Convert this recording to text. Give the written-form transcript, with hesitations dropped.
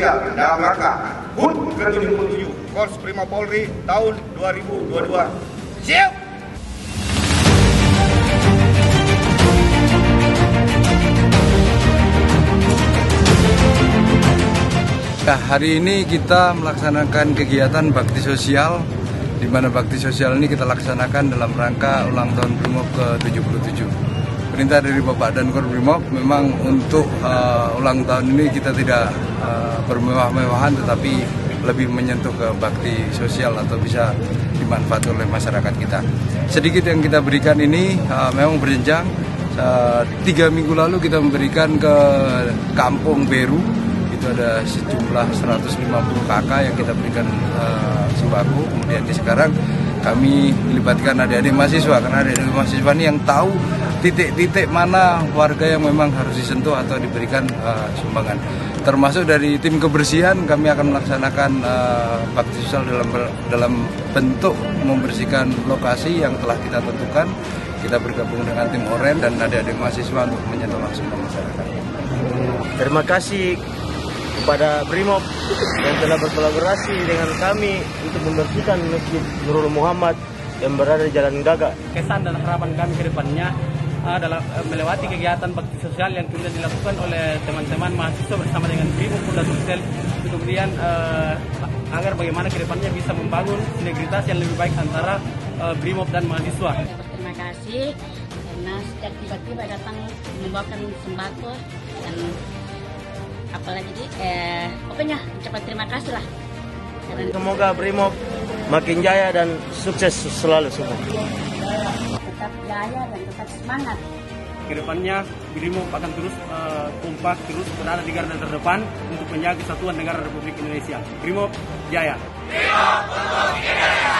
sosial dalam rangka HUT ke-77 Korps Prima Polri tahun 2022. Siap! Nah, hari ini kita melaksanakan kegiatan bakti sosial, di mana bakti sosial ini kita laksanakan dalam rangka ulang tahun Brimob ke-77. Perintah dari Bapak dan Korbrimob memang untuk ulang tahun ini kita tidak bermewah-mewahan, tetapi lebih menyentuh ke bakti sosial atau bisa dimanfaatkan oleh masyarakat kita. Sedikit yang kita berikan ini memang berjenjang. 3 minggu lalu kita memberikan ke Kampung Beru. Itu ada sejumlah 150 KK yang kita berikan sembako. Kemudian sekarang kami melibatkan adik-adik mahasiswa, karena adik-adik mahasiswa ini yang tahu titik-titik mana warga yang memang harus disentuh atau diberikan sumbangan. Termasuk dari tim kebersihan, kami akan melaksanakan bakti sosial dalam bentuk membersihkan lokasi yang telah kita tentukan. Kita bergabung dengan tim Oren dan adik-adik mahasiswa untuk menyentuh langsung ke masyarakat. Terima kasih kepada Brimob yang telah berkolaborasi dengan kami untuk membersihkan Masjid Nurul Muhammad yang berada di Jalan Gaga. Kesan dan harapan kami ke depannya adalah melewati kegiatan bakti sosial yang kemudian dilakukan oleh teman-teman mahasiswa bersama dengan Brimob dan Sulsel, kemudian agar bagaimana ke depannya bisa membangun sinergitas yang lebih baik antara Brimob dan mahasiswa. Terima kasih karena sejak tiba-tiba datang membawakan sembako dan apalagi pokoknya ucapan terima kasih lah. Semoga Brimob makin jaya dan sukses selalu semua. Tetap jaya dan tetap semangat. Kedepannya Brimob akan terus kompak, terus berada di garda terdepan untuk menjaga kesatuan negara Republik Indonesia. Brimob jaya. Brimob untuk Indonesia.